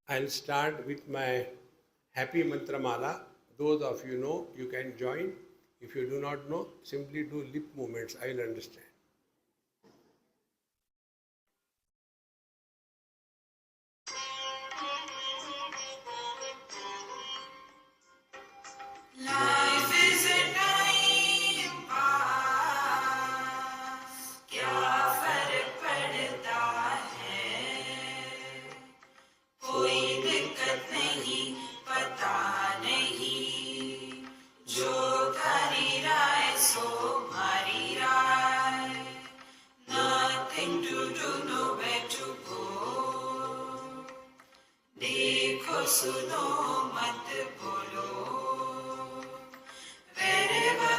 I'll start with my happy mantra mala. Those of you know, you can join. If you do not know, simply do lip movements. I will understand. Life is a time pass, क्या फर्क पड़ता है, कोई दिक्कत नहीं, पता नहीं, जो थारी राय सो हमारी राय, nothing to do, nowhere to go, देखो सुनो मत बोलो, wherever,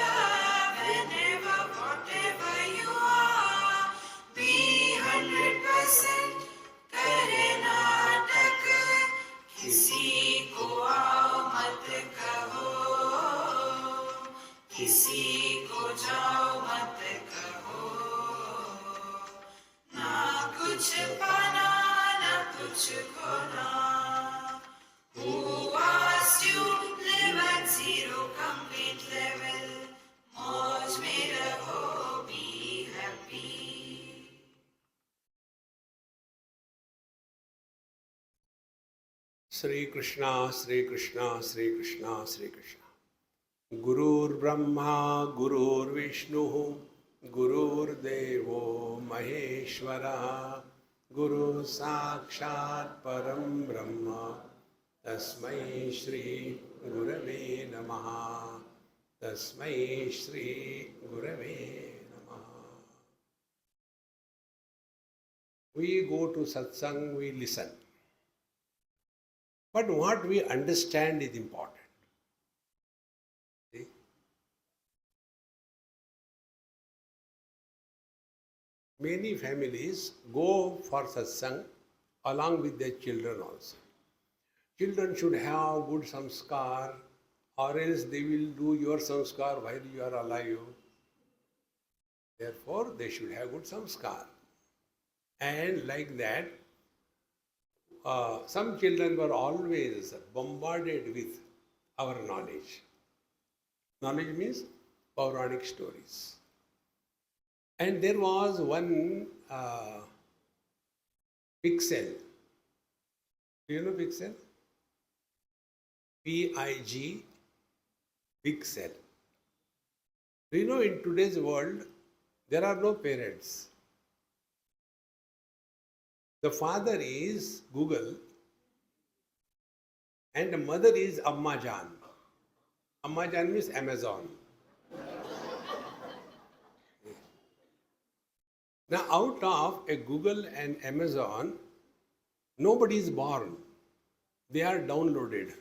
whenever, whatever you are, be 100%, करे नाटक, किसी को आओ मत कहो, किसी को जाओ मत कहो, ना कुछ पाना ना कुछ खोना. Who asked you live at zero complete level? मौज में रहो, be happy. Sri Krishna, Sri Krishna, Sri Krishna, Sri Krishna. Gurur Brahma, Gurur Vishnu, Gurur Devo Maheshwara, Guru Sakshat Param Brahma, Tasmai Shri Gurave Namaha, Tasmai Shri Gurave Namaha. We go to satsang, we listen. But what we understand is important. See? Many families go for satsang along with their children also. Children should have good samskar, or else they will do your samskar while you are alive. Therefore, they should have good samskar. And like that, some children were always bombarded with our knowledge. Knowledge means Puranic stories. And there was one pixel. Do you know pixel? P-I-G, pixel. Do you know in today's world, there are no parents. The father is Google and the mother is Amma Jan. Amma Jan means Amazon. Now out of a Google and Amazon, nobody is born. They are downloaded.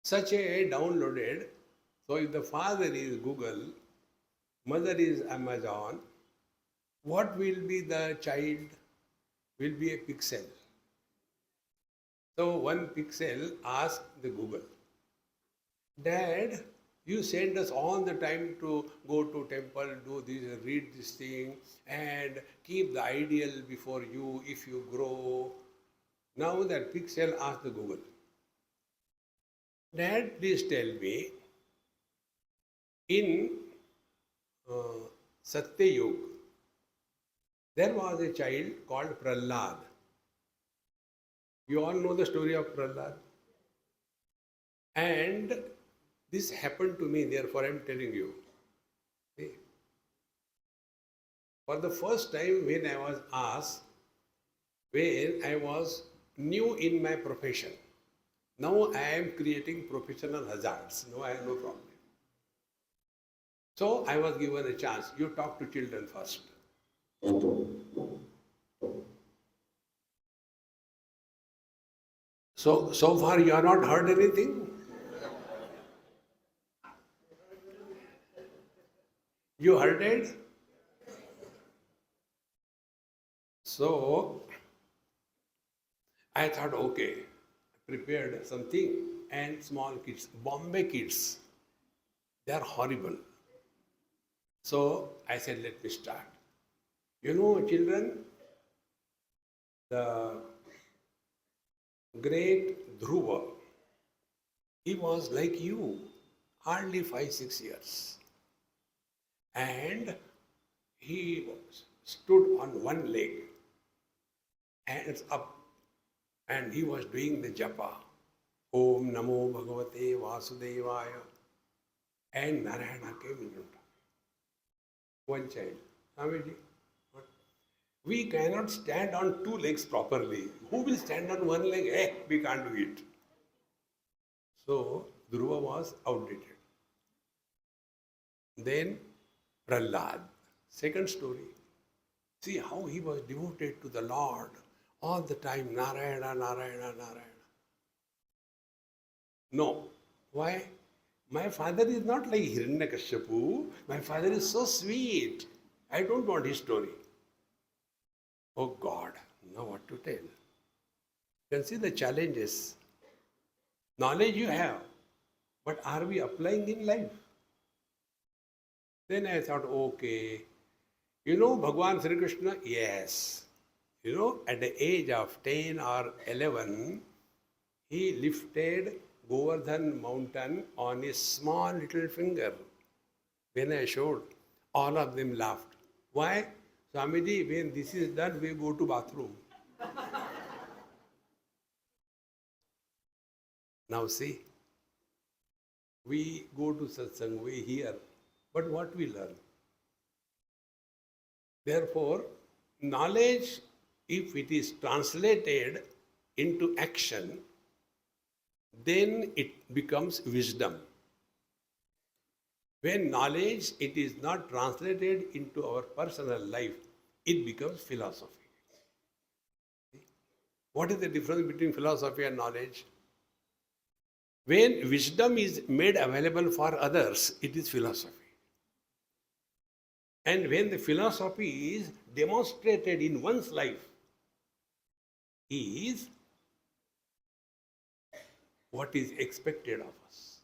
Such a downloaded, so if the father is Google, mother is Amazon, what will be the child? Will be a pixel. So one pixel asked the Google, Dad, you send us all the time to go to temple, do this, read this thing, and keep the ideal before you if you grow. Now that pixel asked the Google, Dad, please tell me, in Satya Yuga, there was a child called Prahlad. You all know the story of Prahlad. And this happened to me, therefore I am telling you. See? For the first time when I was asked, when I was new in my profession, now I am creating professional hazards. No, I have no problem. So I was given a chance. You talk to children first. So far you have not heard anything? You heard it? So I thought, okay, prepared something, and small kids, Bombay kids, they are horrible. So I said, let me start. You know, children, The great Dhruva, he was like you, hardly 5, 6 years. And he stood on one leg, hands up, and he was doing the japa. Om Namo Bhagavate Vasudevaya. And Narayana came in front. One child. Swamiji, what? We cannot stand on two legs properly. Who will stand on one leg? We can't do it. So Dhruva was outdated. Then Prahlad, second story. See how he was devoted to the Lord all the time. Narayana, Narayana, Narayana. No. Why? My father is not like Hiranyakashipu. My father is so sweet. I don't want his story. Oh God, now what to tell? You can see the challenges. Knowledge you have, but are we applying in life? Then I thought, okay, Bhagwan Sri Krishna? Yes. At the age of 10 or 11, he lifted Govardhan mountain on his small little finger. When I showed, all of them laughed. Why? Swamiji, when this is done, we go to bathroom. Now see, we go to satsang, we hear, but what we learn? Therefore, knowledge, if it is translated into action, then it becomes wisdom. When knowledge, it is not translated into our personal life, it becomes philosophy. What is the difference between philosophy and knowledge? When wisdom is made available for others, it is philosophy. And when the philosophy is demonstrated in one's life, is what is expected of us.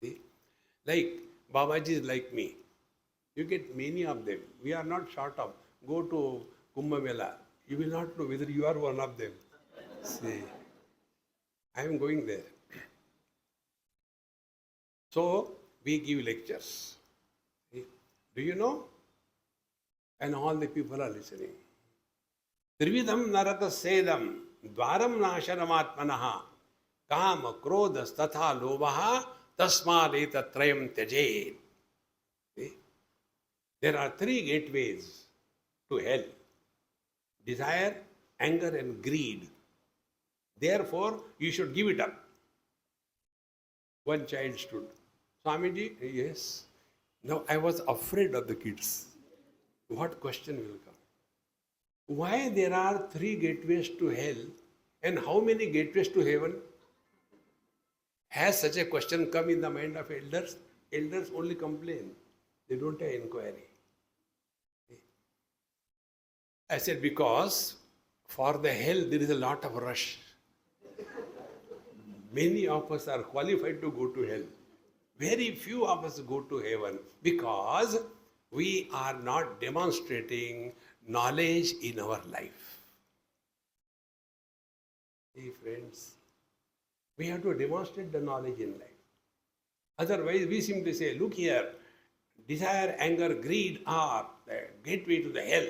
See? Like Babaji is like me. You get many of them. We are not short of. Go to Kumbh Mela. You will not know whether you are one of them. See, I am going there. So, we give lectures. See? Do you know? And all the people are listening. Trividham narata sedam dvaram nashanamatmanaha kama krodhas tatha lobaha tasmad etatrayam tyajed. There are 3 gateways to hell. Desire, anger and greed. Therefore, you should give it up. One child stood. Swamiji, yes. Now I was afraid of the kids. What question will come? Why there are 3 gateways to hell and how many gateways to heaven? Has such a question come in the mind of elders? Elders only complain. They don't have inquiry. I said, because for the hell there is a lot of rush. Many of us are qualified to go to hell. Very few of us go to heaven because we are not demonstrating knowledge in our life. See, friends, we have to demonstrate the knowledge in life. Otherwise, we simply say, look here, desire, anger, greed are the gateway to the hell.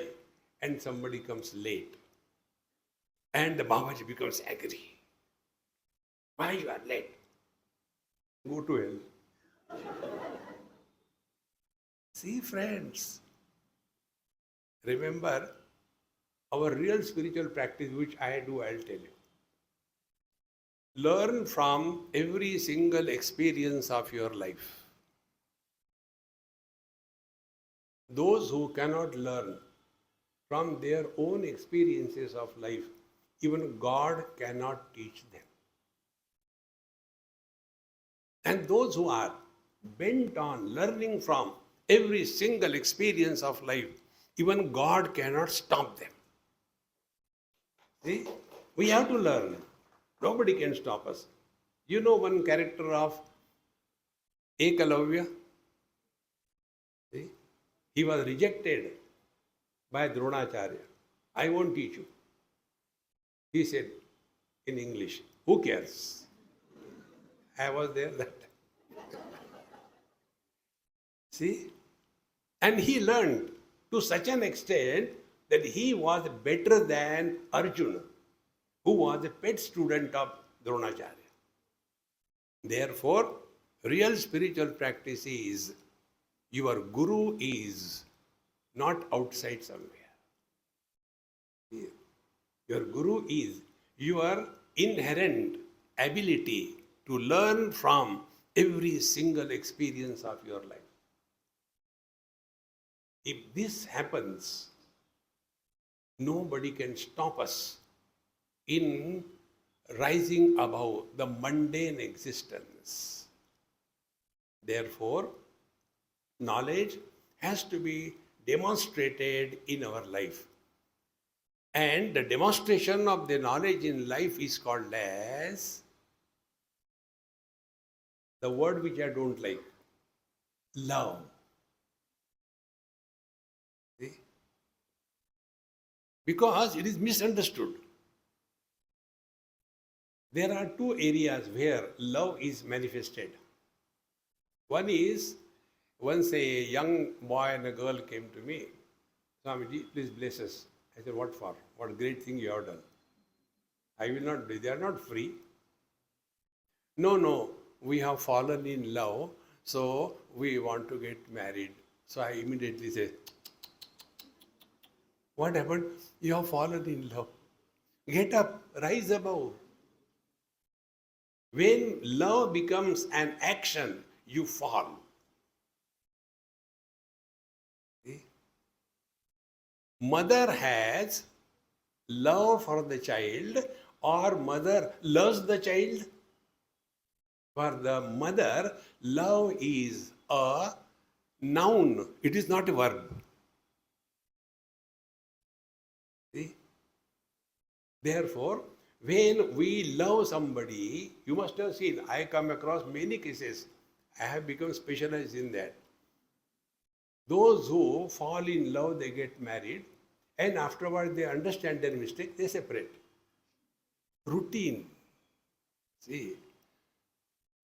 And somebody comes late. And the Babaji becomes angry. Why you are late? Go to hell. See, friends, remember our real spiritual practice, which I do, I'll tell you. Learn from every single experience of your life. Those who cannot learn from their own experiences of life, even God cannot teach them. And those who are bent on learning from every single experience of life, even God cannot stop them. See, we have to learn. Nobody can stop us. You know one character of Ekalavya? See, he was rejected by Dronacharya. I won't teach you. He said in English, who cares? I was there that time. See? And he learned to such an extent that he was better than Arjuna, who was a pet student of Dronacharya. Therefore, real spiritual practice is your guru is not outside somewhere. Your guru is your inherent ability to learn from every single experience of your life. If this happens, nobody can stop us in rising above the mundane existence. Therefore, knowledge has to be demonstrated in our life. And the demonstration of the knowledge in life is called as the word which I don't like, love. See? Because it is misunderstood. There are two areas where love is manifested. One is, once a young boy and a girl came to me, Swamiji, please bless us. I said, what for? What great thing you have done. I will not do. They are not free. No, we have fallen in love, so we want to get married. So I immediately say, what happened? You have fallen in love. Get up, rise above. When love becomes an action, you fall. See? Mother has love for the child, or mother loves the child. For the mother, love is a noun, it is not a verb. See? Therefore, when we love somebody, you must have seen, I come across many cases. I have become specialized in that. Those who fall in love, they get married, and afterwards they understand their mistake, they separate. Routine. See?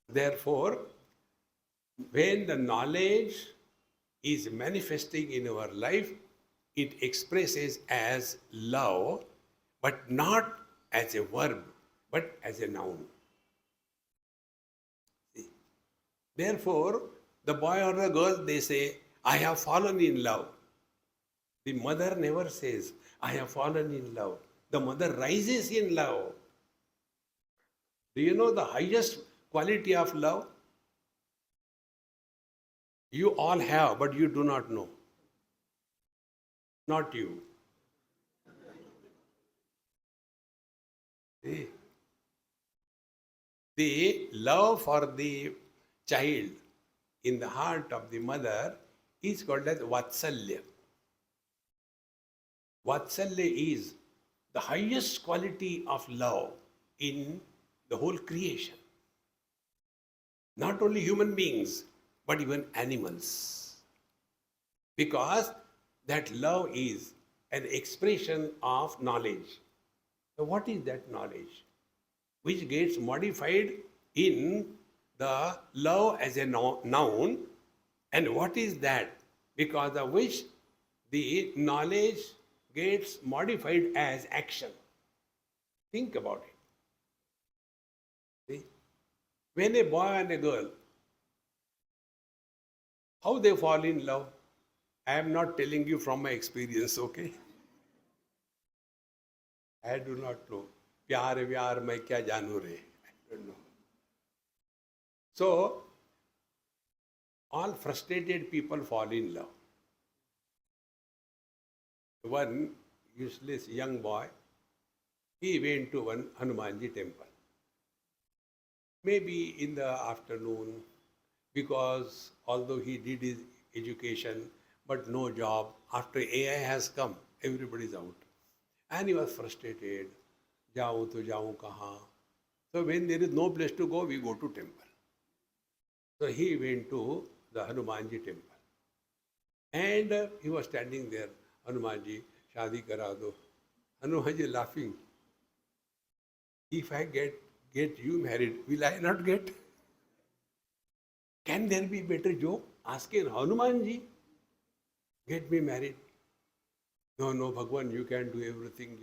Therefore, when the knowledge is manifesting in our life, it expresses as love, but not as a verb, but as a noun. See? Therefore, the boy or the girl, they say, I have fallen in love. The mother never says, I have fallen in love. The mother rises in love. Do you know the highest quality of love? You all have, but you do not know. Not you. See? The love for the child in the heart of the mother is called as Vatsalya. Vatsalya is the highest quality of love in the whole creation. Not only human beings, but even animals. Because that love is an expression of knowledge. So what is that knowledge? Which gets modified in the love as a noun. And what is that? Because of which the knowledge gets modified as action. Think about it. See? When a boy and a girl, how they fall in love? I am not telling you from my experience, okay? I do not know. Pyar, main kya janu re? I don't know. So, all frustrated people fall in love. One useless young boy, he went to one Hanumanji temple. Maybe in the afternoon, because although he did his education, but no job, after AI has come, everybody is out. And he was frustrated. Jaun to jaun kahan? So when there is no place to go, we go to temple. So he went to the Hanumanji temple. And he was standing there, Hanumanji, shadi kara do. Hanumanji laughing. If I get you married, will I not get? Can there be better joke? Asking Hanumanji, get me married. No, no, Bhagwan, you can do everything.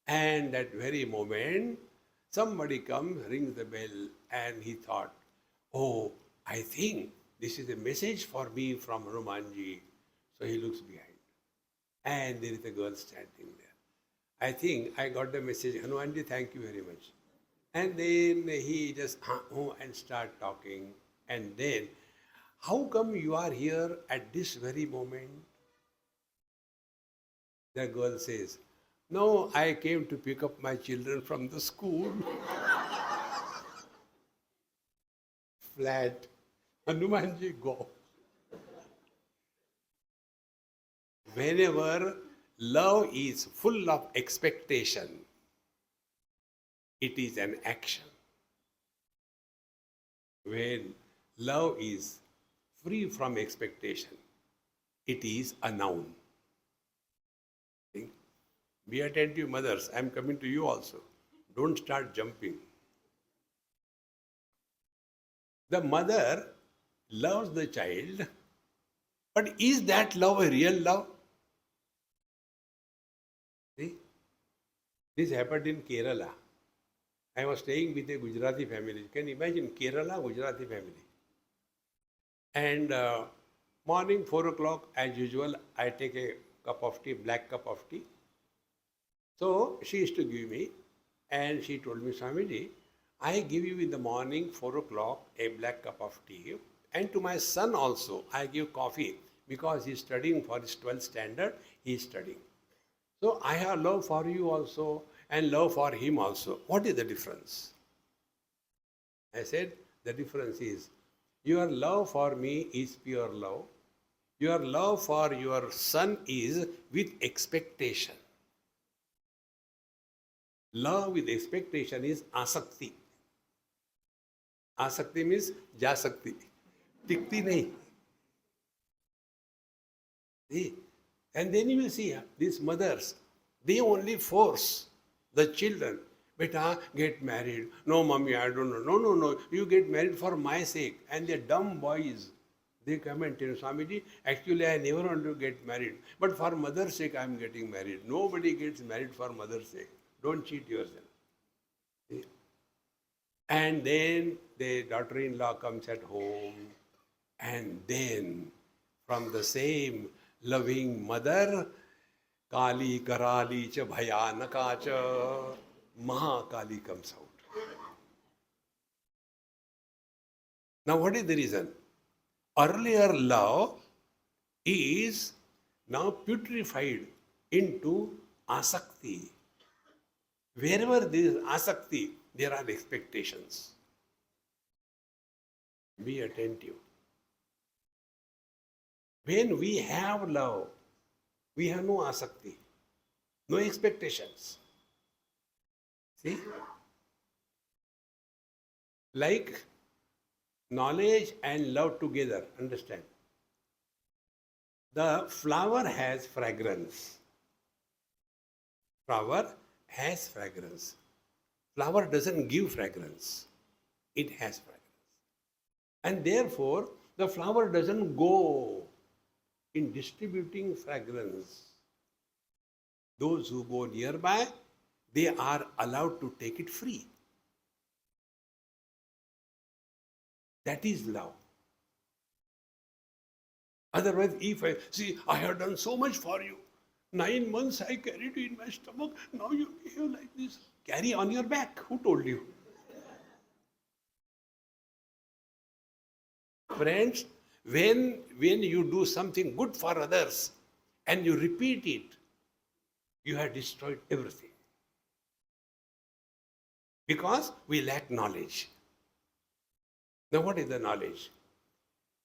And that very moment, somebody comes, rings the bell, and he thought, oh, I think this is a message for me from Hanumanji. So he looks behind, and there is a girl standing there. I think I got the message, Hanumanji, thank you very much. And then he just and start talking. And then, how come you are here at this very moment? The girl says, no, I came to pick up my children from the school. Flat. Hanumanji, go. Whenever love is full of expectation, it is an action. When love is free from expectation, it is a noun. Be attentive, mothers. I am coming to you also. Don't start jumping. The mother loves the child, but is that love a real love? See? This happened in Kerala. I was staying with a Gujarati family. You can imagine Kerala, Gujarati family. And morning 4 o'clock, as usual, I take a cup of tea, black cup of tea. So she used to give me, and she told me, Swamiji, I give you in the morning 4 o'clock a black cup of tea, and to my son also I give coffee because he is studying for his 12th standard, he is studying. So I have love for you also and love for him also. What is the difference? I said, the difference is, your love for me is pure love. Your love for your son is with expectation. Love with expectation is asakti. Asakti means jasakti. Tikti nahi. See? And then you will see these mothers, they only force the children. Beta, get married. No, mommy, I don't know. No, no, no. You get married for my sake. And the dumb boys, they come and tell Swamiji, actually I never want to get married. But for mother's sake, I am getting married. Nobody gets married for mother's sake. Don't cheat yourself. See? And then the daughter-in-law comes at home. And then from the same loving mother, Kali Karali cha Bhayanaka cha, Mahakali comes out. Now what is the reason? Earlier love is now putrefied into asakti. Wherever there is asakti, there are expectations. Be attentive. When we have love, we have no asakti, no expectations. See? Like knowledge and love together, understand? The flower has fragrance. Flower has fragrance. Flower doesn't give fragrance. It has fragrance. And therefore, the flower doesn't go in distributing fragrance. Those who go nearby, they are allowed to take it free. That is love. Otherwise, if I have done so much for you. 9 months I carried you in my stomach. Now you behave like this. Carry on your back. Who told you? Friends, when you do something good for others and you repeat it, you have destroyed everything. Because we lack knowledge. Now what is the knowledge?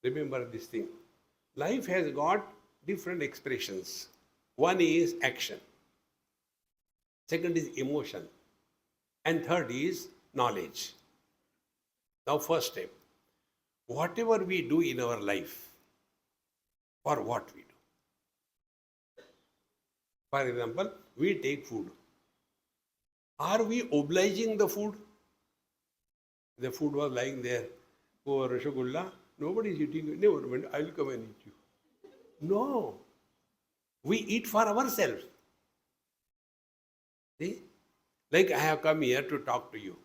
Remember this thing. Life has got different expressions. One is action. Second is emotion. And third is knowledge. Now first step. Whatever we do in our life, for what we do. For example, we take food. Are we obliging the food? The food was lying there. Oh, Rasgulla, nobody is eating it. Never mind, I'll come and eat you. No. We eat for ourselves. See? Like I have come here to talk to you.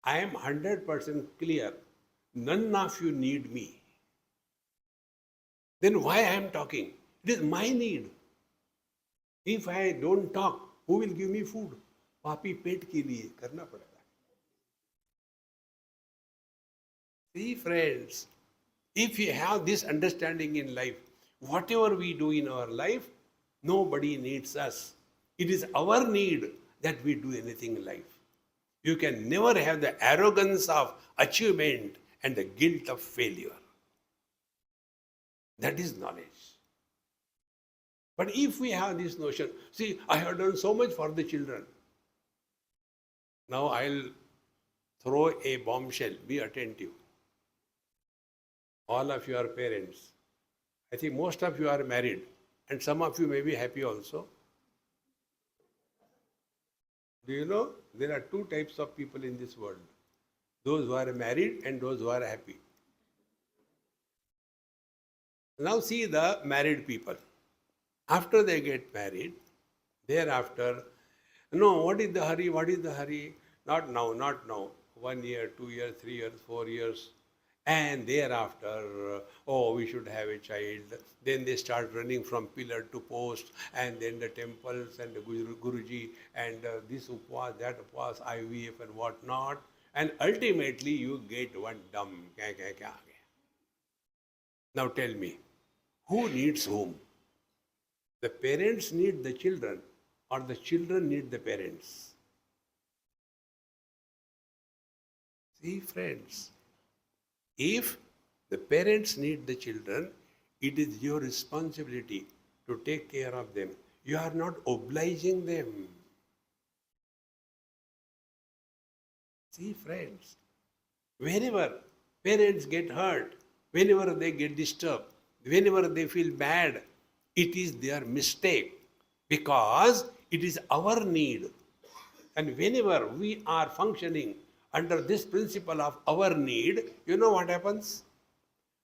I am 100% clear. None of you need me. Then why I am talking? It is my need. If I don't talk, who will give me food? पापी पेट के लिए करना पड़ेगा. See friends, if you have this understanding in life, whatever we do in our life, nobody needs us. It is our need that we do anything in life. You can never have the arrogance of achievement and the guilt of failure. That is knowledge. But if we have this notion, see, I have done so much for the children. Now I'll throw a bombshell. Be attentive. All of you are parents. I think most of you are married, and some of you may be happy also. Do you know there are two types of people in this world? Those who are married and those who are happy. Now see the married people. After they get married, thereafter, no, what is the hurry? What is the hurry? Not now, not now. 1 year, 2 years, 3 years, 4 years. And thereafter, oh, we should have a child. Then they start running from pillar to post, and then the temples and the Guruji, and this upwas, that upwas, IVF and what not. And ultimately you get one dumb. Now tell me, who needs whom? The parents need the children, or the children need the parents? See, friends, if the parents need the children, it is your responsibility to take care of them. You are not obliging them. See, friends, whenever parents get hurt, whenever they get disturbed, whenever they feel bad, it is their mistake, because it is our need. And whenever we are functioning under this principle of our need, you know what happens?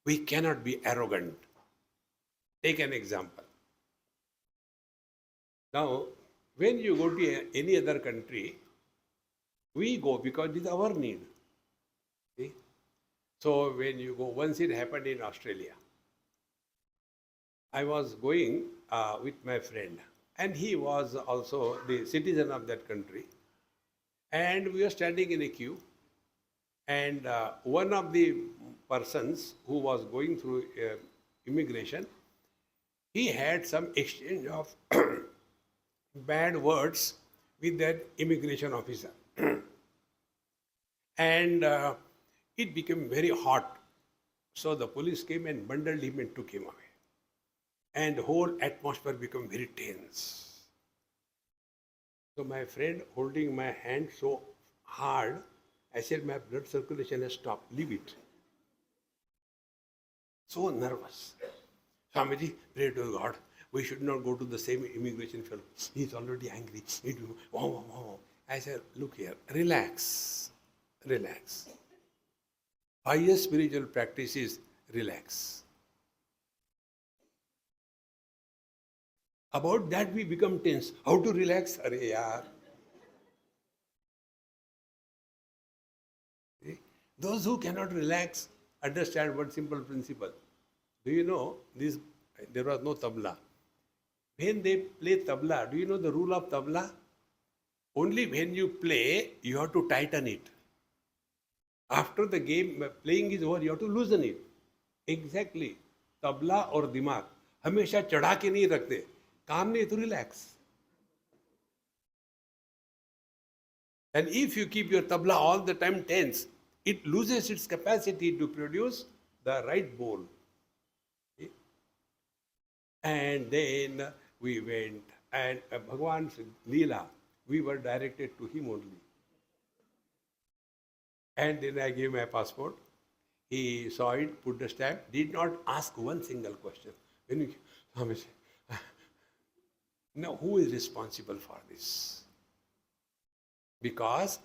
We cannot be arrogant. Take an example. Now, when you go to any other country, we go because it is our need. See? So when you go, once it happened in Australia. I was going with my friend, and he was also the citizen of that country. And we were standing in a queue, and one of the persons who was going through immigration, he had some exchange of bad words with that immigration officer. And it became very hot. So the police came and bundled him and took him away. And the whole atmosphere became very tense. So my friend holding my hand so hard, I said, my blood circulation has stopped, leave it. So nervous. Swamiji, pray to God, we should not go to the same immigration fellow. He is already angry. I said, look here, relax, relax. Highest spiritual practice is relax. About that we become tense. How to relax? Arey yaar. See? Those who cannot relax understand one simple principle. Do you know this? There was no tabla. When they play tabla, do you know the rule of tabla? Only when you play, you have to tighten it. After the game, playing is over, you have to loosen it. Exactly. Tabla or दिमाग हमेशा चढ़ा के नहीं रखते. काम नहीं to relax. And if you keep your tabla all the time tense, it loses its capacity to produce the right bowl. Okay? And then we went, and Bhagwan's Leela, we were directed to him only. And then I gave my passport. He saw it, put the stamp, did not ask one single question. When you, now, who is responsible for this? Because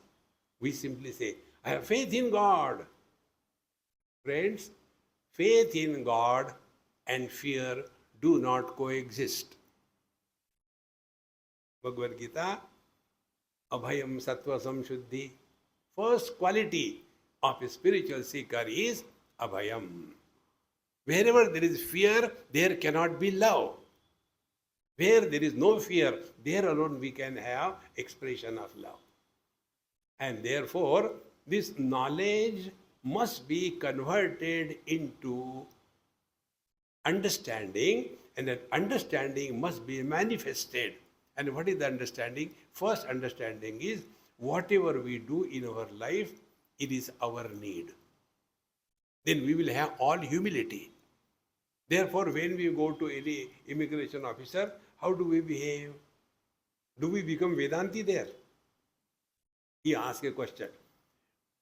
we simply say, I have faith in God. Friends, faith in God and fear do not coexist. Bhagavad Gita, Abhayam Sattva Samshuddhi. First quality of a spiritual seeker is Abhayam. Wherever there is fear, there cannot be love. Where there is no fear, there alone we can have expression of love. And therefore, this knowledge must be converted into understanding, and that understanding must be manifested. And what is the understanding? First understanding is whatever we do in our life, it is our need. Then we will have all humility. Therefore, when we go to any immigration officer, how do we behave? Do we become Vedanti there? He asks a question.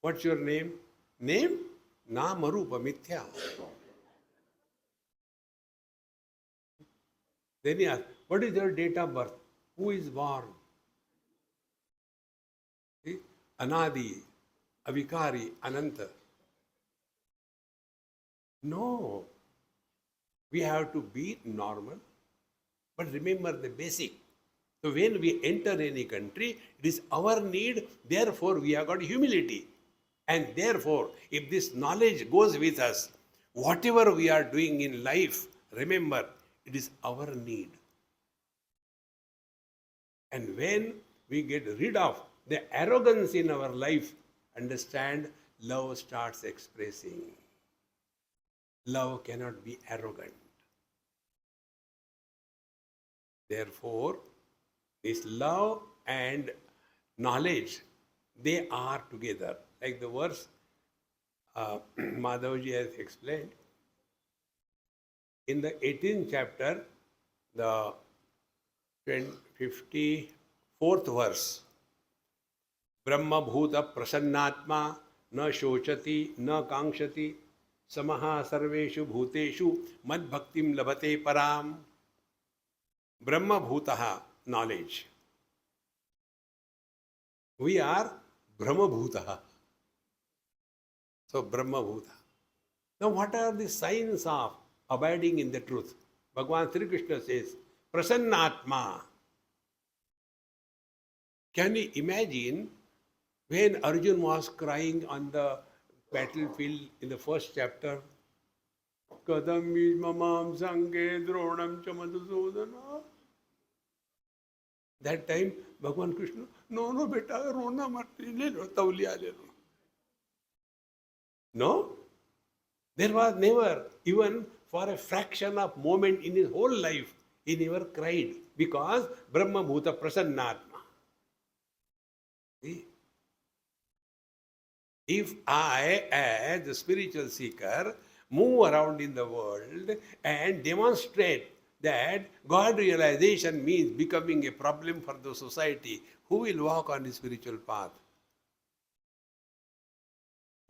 What's your name? Name? Namarupa Mithya. Then he asks, what is your date of birth? Who is born? See? Anadi, Avikari, Ananta. No. We have to be normal, but remember the basic. So when we enter any country, it is our need, therefore we have got humility. And therefore, if this knowledge goes with us, whatever we are doing in life, remember, it is our need. And when we get rid of the arrogance in our life, understand, love starts expressing. Love cannot be arrogant. Therefore, this love and knowledge, they are together. Like the verse Madhavji has explained. In the 18th chapter, the 54th verse, Brahma Bhuta Prasannatma na shochati na kankshati samaha sarveshu bhuteshu mad bhaktim labhate param. Brahma Bhutaha, knowledge. We are Brahma Bhutaha. So Brahma Bhuta. Now what are the signs of abiding in the truth? Bhagavan Sri Krishna says, Prasannatma. Can you imagine when Arjun was crying on the battlefield in the first chapter? Kadam mamam sange dronam chamadusodana. That time, Bhagavan Krishna, no, beta, rona mati, le lo, tauliya le lo. No? There was never, even for a fraction of moment in his whole life, he never cried because Brahma Bhuta Prasannatma. See? If I, as a spiritual seeker, move around in the world and demonstrate that God realization means becoming a problem for the society, who will walk on the spiritual path?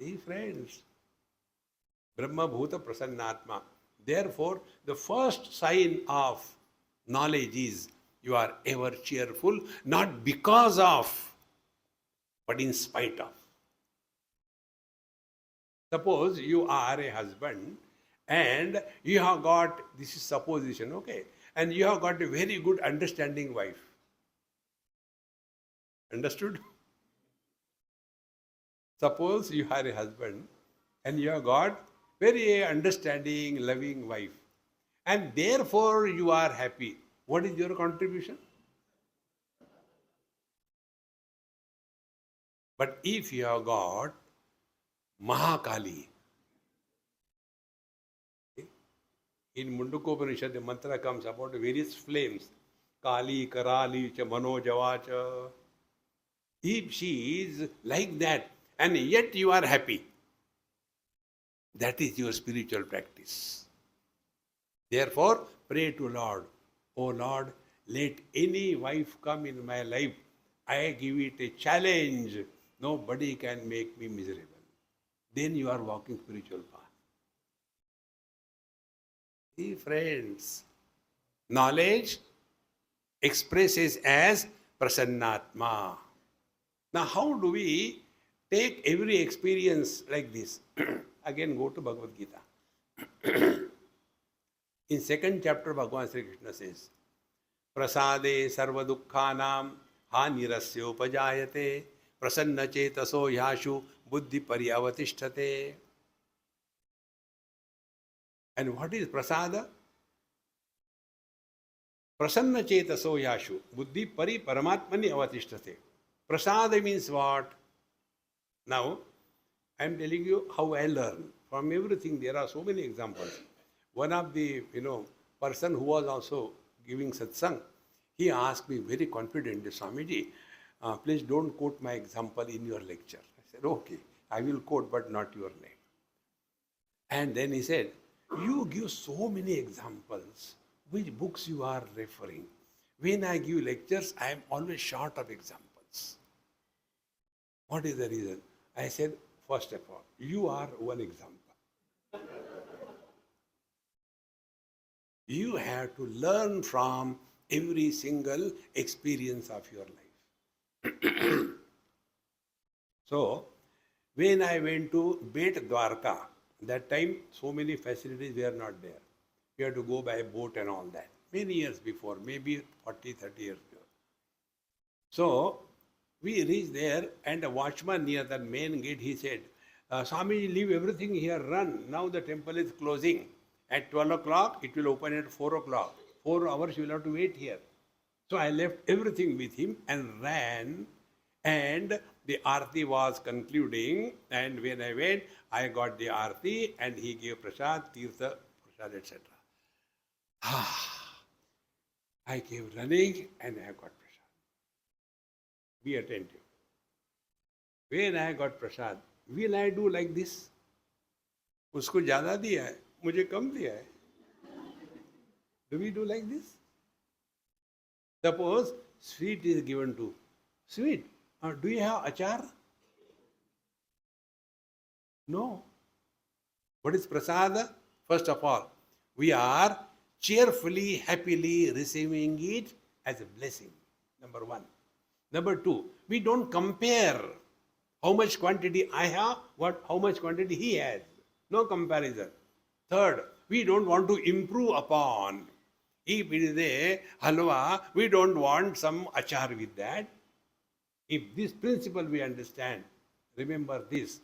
See, friends, Brahma Bhuta Prasannatma. Therefore, the first sign of knowledge is you are ever cheerful, not because of, but in spite of. Suppose you are a husband and you have got, this is supposition, okay, and you have got a very good understanding wife. Understood? Suppose you are a husband and you have got very understanding, loving wife, and therefore you are happy. What is your contribution? But if you have got Mahakali, in Mundukopanishad, the mantra comes about various flames. Kali, Karali, cha Manojavacha. If she is like that, and yet you are happy, that is your spiritual practice. Therefore, pray to Lord, O Lord, let any wife come in my life. I give it a challenge. Nobody can make me miserable. Then you are walking spiritual path. See, friends, knowledge expresses as Prasannatma. Now, how do we take every experience like this? Again, go to Bhagavad Gita. In second chapter, Bhagavan Sri Krishna says, Prasade sarva dukkhanam hanirasya upajayate prasanna chetaso yashu buddhi paryavatishthate. And what is prasada? Prasanna chetaso yashu buddhi paramatmani avatishthate. Prasada means what? Now, I am telling you how I learn. From everything, there are so many examples. One of the, person who was also giving satsang, he asked me very confidently, Swamiji, please don't quote my example in your lecture. I said, okay, I will quote, but not your name. And then he said, you give so many examples. Which books you are referring? When I give lectures, I am always short of examples. What is the reason? I said, first of all, you are one example. You have to learn from every single experience of your life. So, when I went to Bet Dwarka, that time so many facilities were not there. You had to go by boat and all that. Many years before, maybe 40, 30 years before. So, we reached there and a watchman near the main gate, he said, Swami, leave everything here, run. Now the temple is closing. At 12 o'clock, it will open at 4 o'clock. 4 hours you will have to wait here. So I left everything with him and ran, and the arti was concluding, and when I went, I got the arti and he gave prasad, tirtha, prasad, etc. I came running and I got prasad. Be attentive. When I got prasad, will I do like this? उसको ज़्यादा दिया है, मुझे कम दिया है. Do we do like this? Suppose sweet is given to sweet. Do you have achar? No. What is prasada? First of all, we are cheerfully, happily receiving it as a blessing. Number one. Number two, we don't compare how much quantity I have, how much quantity he has. No comparison. Third, we don't want to improve upon. If it is a halwa, we don't want some achar with that. If this principle we understand, remember this,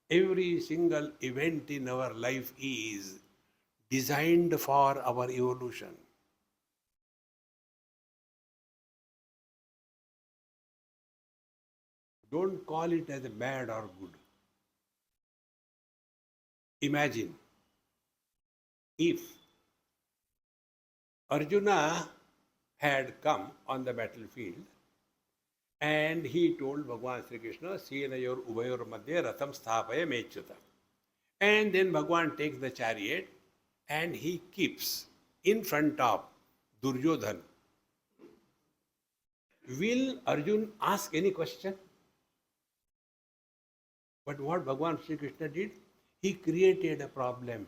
every single event in our life is designed for our evolution. Don't call it as a bad or good. Imagine if Arjuna had come on the battlefield and he told Bhagavan Sri Krishna, Senayor Ubayor Madhya Ratham Sthapaya Mechyata. And then Bhagavan takes the chariot and he keeps in front of Duryodhan. Will Arjun ask any question? But what Bhagavan Sri Krishna did? He created a problem.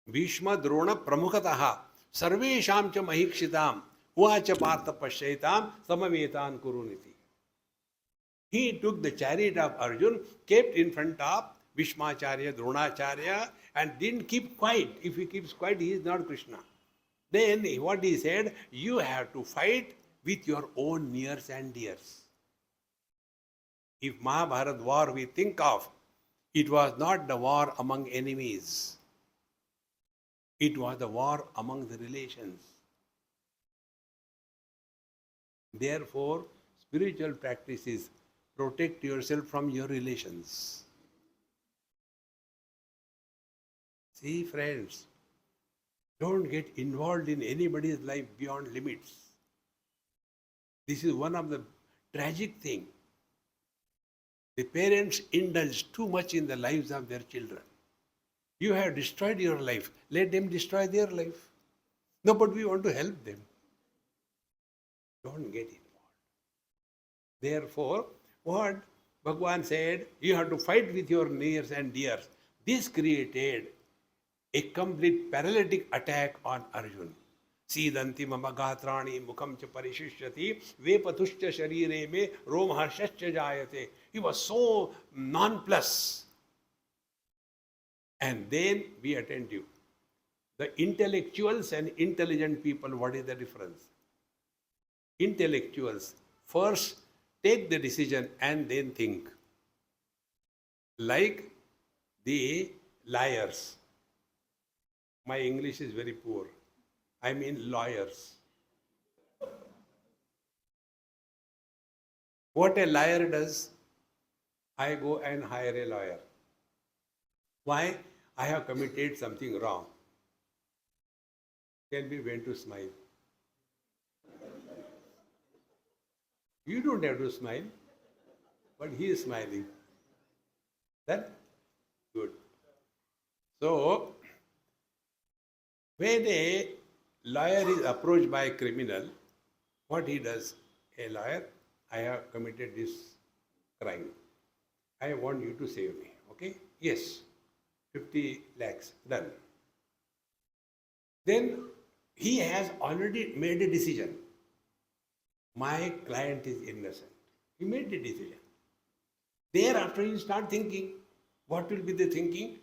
Bhishma Drona Pramukataha Sarvesham cha Mahikshitam Uacha Partha Pashaitam Samavetan Kuruniti. He took the chariot of Arjun, kept in front of Bhishmacharya, Dronacharya, and didn't keep quiet. If he keeps quiet, he is not Krishna. Then what he said, you have to fight with your own nears and dears. If Mahabharata war we think of, it was not the war among enemies. It was the war among the relations. Therefore, spiritual practices protect yourself from your relations. See, friends, don't get involved in anybody's life beyond limits. This is one of the tragic things. The parents indulge too much in the lives of their children. You have destroyed your life. Let them destroy their life. No, but we want to help them. Don't get involved. Therefore, what Bhagavan said, you have to fight with your nears and dears. This created a complete paralytic attack on Arjuna. सीदंति मम गात्राणि मुखम च परिशिष्यति वेपतुश्च शरीरे में रोमहर्षश्च जायते. He was so nonplussed. And then be attentive. The intellectuals and intelligent people, what is the difference? Intellectuals first take the decision and then think. Like the liars. My English is very poor. I mean lawyers. What a liar does, I go and hire a lawyer. Why? I have committed something wrong. Tell me when to smile. You don't have to smile, but he is smiling. That good. So, when a lawyer is approached by a criminal, what he does? A lawyer, I have committed this crime. I want you to save me. Okay? Yes. 50 lakhs. Done. Then he has already made a decision. My client is innocent. He made the decision. Thereafter, you start thinking. What will be the thinking?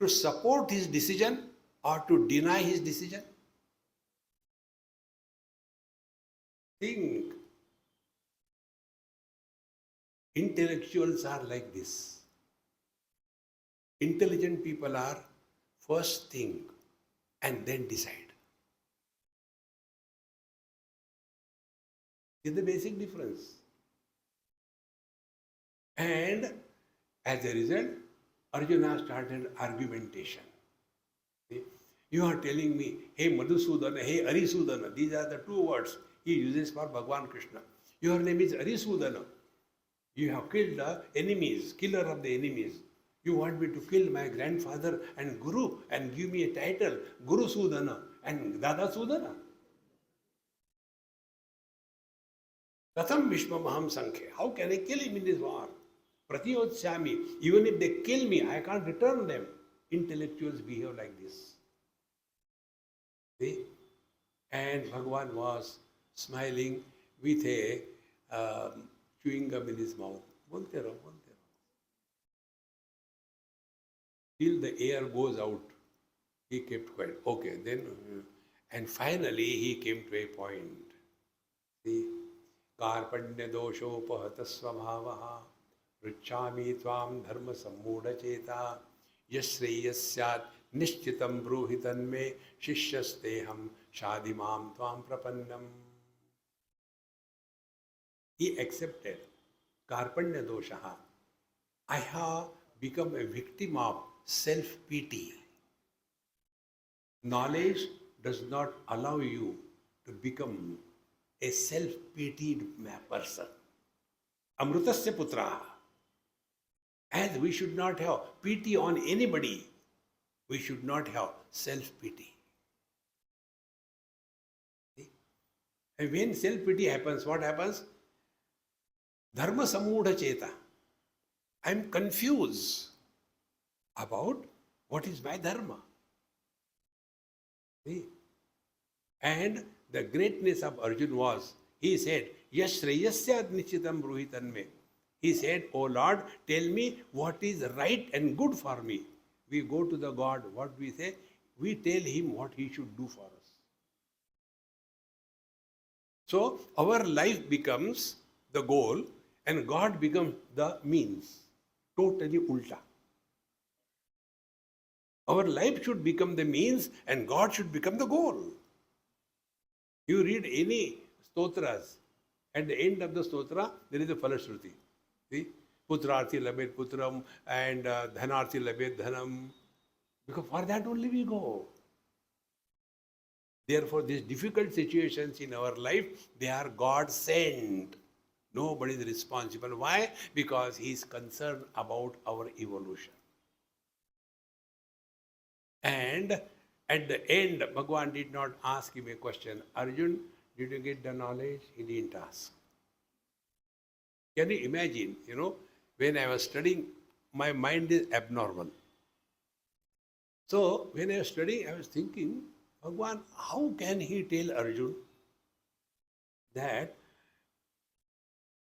To support his decision or to deny his decision? Think. Intellectuals are like this. Intelligent people are first think and then decide. Is the basic difference. And as a result, Arjuna started argumentation. See? You are telling me, hey Madhusudana, hey Arisudana, these are the two words he uses for Bhagavan Krishna. Your name is Arisudana. You have killed the enemies, killer of the enemies. You want me to kill my grandfather and Guru and give me a title, Guru Sudana and Dada Sudana. Katham Vishwamaham Sankhe. How can I kill him in this war? Pratiyotsyami. Even if they kill me, I can't return them. Intellectuals behave like this. See? And Bhagavan was smiling with a chewing gum in his mouth. Bolte raho, bolte raho. Till the air goes out, he kept quiet. Okay, then, and finally he came to a point. See? कार्पण्य दोषोपहत स्वभावः पृच्छामि त्वां धर्म सम्मूढचेता यश्रेयस्यात् निश्चितं ब्रूहि तन्मे शिष्यस्तेहं शाधिमां त्वां प्रपन्नम्. He accepted कार्पण्य दोषः. I have become a victim of self-pity. Knowledge does not allow you to become a self-pitied person. Amrutasya putra. As we should not have pity on anybody, we should not have self-pity. See? And when self-pity happens, what happens? Dharma samudha cheta. I am confused about what is my dharma. See? And the greatness of Arjuna was, he said, Yashreyasya nichitam bruhitanme. He said, O Lord, tell me what is right and good for me. We go to the God, what we say, we tell him what he should do for us. So, our life becomes the goal and God becomes the means. Totally ulta. Our life should become the means and God should become the goal. You read any stotras, at the end of the stotra, there is a falashruti. See? Putrarthi labet putram and dhanarthi labet dhanam. Because for that only we go. Therefore, these difficult situations in our life, they are God sent. Nobody is responsible. Why? Because He is concerned about our evolution. And at the end, Bhagavan did not ask him a question. Arjun, did you get the knowledge? He didn't ask. Can you imagine, when I was studying, my mind is abnormal. So, when I was studying, I was thinking, Bhagwan, how can he tell Arjun that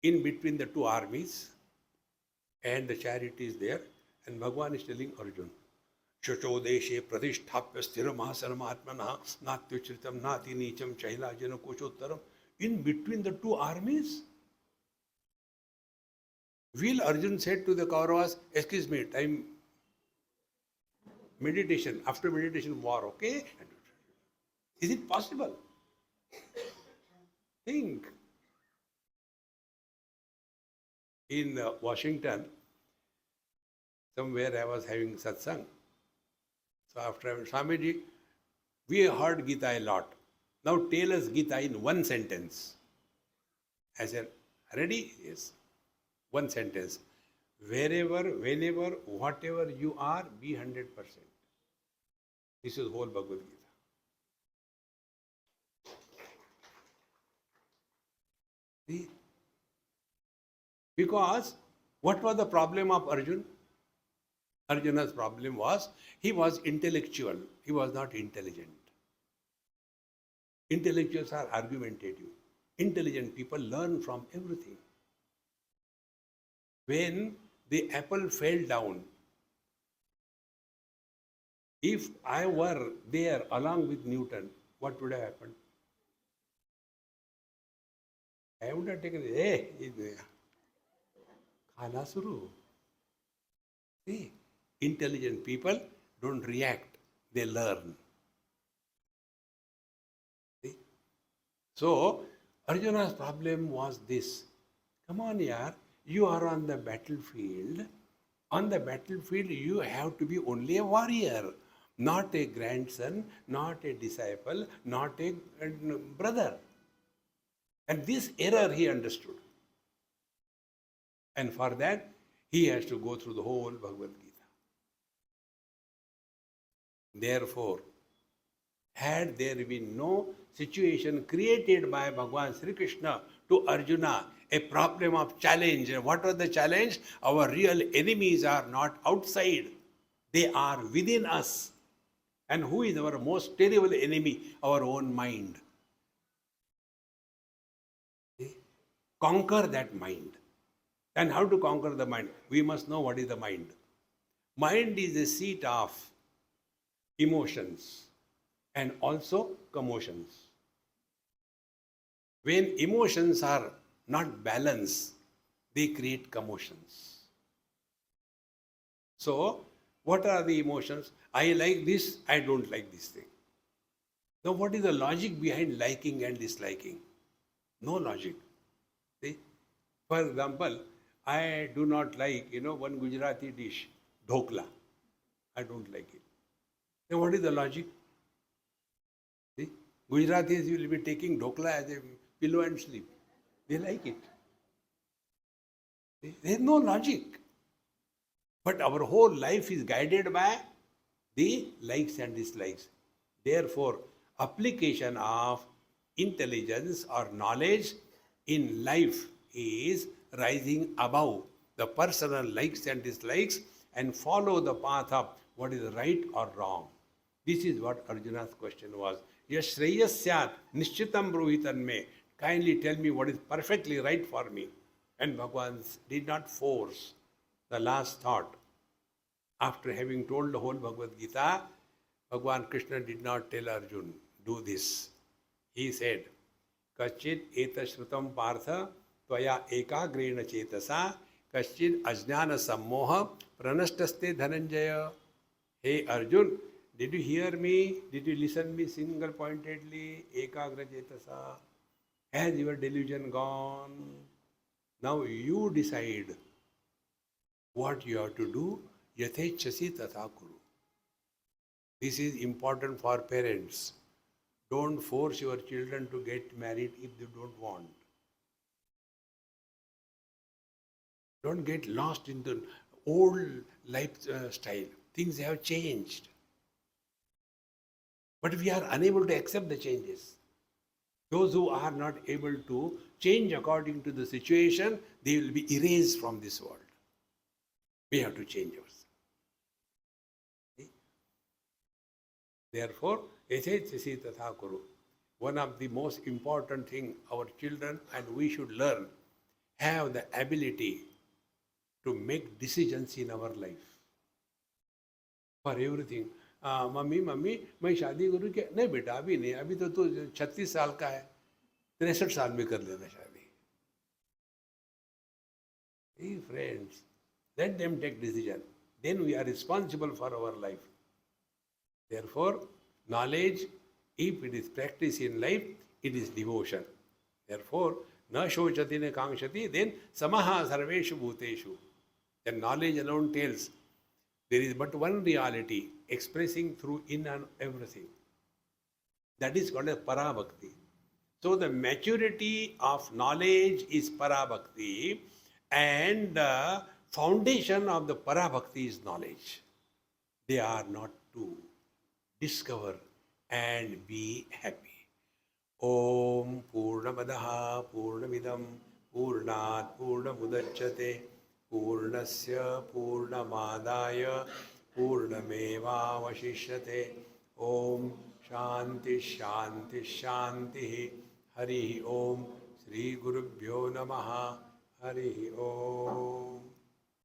in between the two armies and the chariot is there, and Bhagwan is telling Arjun, Shacho deshe pratisthapya sthiramasana atmana natyuchritam nati nicham chailajana kochottaram. In between the two armies, will Arjun said to the Kauravas, excuse me, time meditation, after meditation war, okay? Is it possible? Think. In Washington, somewhere I was having satsang. So after Swamiji, we heard Gita a lot. Now tell us Gita in one sentence. I said, ready? Yes. One sentence. Wherever, whenever, whatever you are, be 100%. This is whole Bhagavad Gita. See? Because what was the problem of Arjun? Arjuna's problem was he was intellectual, he was not intelligent. Intellectuals are argumentative. Intelligent people learn from everything. When the apple fell down, if I were there along with Newton, what would have happened? I would have taken, hey, khana suru. See, intelligent people don't react, they learn. See? So, Arjuna's problem was this. Come on, yaar, you are on the battlefield. On the battlefield, you have to be only a warrior, not a grandson, not a disciple, not a brother. And this error he understood. And for that, he has to go through the whole Bhagavad Gita. Therefore, had there been no situation created by Bhagavan Sri Krishna to Arjuna, a problem of challenge. What was the challenge? Our real enemies are not outside, they are within us. And who is our most terrible enemy? Our own mind. See? Conquer that mind. And how to conquer the mind? We must know what is the mind. Mind is the seat of emotions and also commotions. When emotions are not balanced, they create commotions. So, what are the emotions? I like this, I don't like this thing. Now, what is the logic behind liking and disliking? No logic. See? For example, I do not like, one Gujarati dish, dhokla. I don't like it. Then what is the logic? See? Gujaratis will be taking dhokla as a pillow and sleep. They like it. See? There is no logic. But our whole life is guided by the likes and dislikes. Therefore, application of intelligence or knowledge in life is rising above the personal likes and dislikes and follow the path of what is right or wrong. This is what Arjuna's question was. Yes, Shreyasyat Nishchitam Bruhitan me. Kindly tell me what is perfectly right for me. And Bhagavan did not force the last thought. After having told the whole Bhagavad Gita, Bhagavan Krishna did not tell Arjun, do this. He said, Kachit eta shrutam partha tvaya ekagrena chetasa kachit ajnana sammoha pranashtaste dhananjaya. Hey Arjun, did you hear me? Did you listen me single pointedly? Ekagra chetasa. Has your delusion gone? Now you decide what you have to do. Yathechasi tatha kuru. This is important for parents. Don't force your children to get married if they don't want. Don't get lost in the old lifestyle. Things have changed. But we are unable to accept the changes. Those who are not able to change according to the situation, they will be erased from this world. We have to change ourselves. See? Therefore, Yathetasi tatha kuru. One of the most important thing our children and we should learn, have the ability to make decisions in our life. For everything. Mummy mummy मैं शादी करूँ क्या? नहीं बेटा अभी नहीं, अभी तो तू 36 साल का है, 63 साल में कर लेना शादी. Hey friends, let them take decision. Then we are responsible for our life. Therefore, knowledge, if it is practiced in life, it is devotion. Therefore, na shochati ne kangshati, then samaha sarveshu bhuteshu. Then knowledge alone tells there is but one reality expressing through in and everything. That is called as parabhakti. So the maturity of knowledge is parabhakti, and the foundation of the parabhakti is knowledge. They are not two. Discover and be happy. Om Purnamadaha Purnamidam Purnat Purnamudachyate Purnasya Purnamadaya Purnamevavashishyate. Om Shanti Shanti Shanti. Hari Om. Sri Gurubhyo Namaha. Hari Om.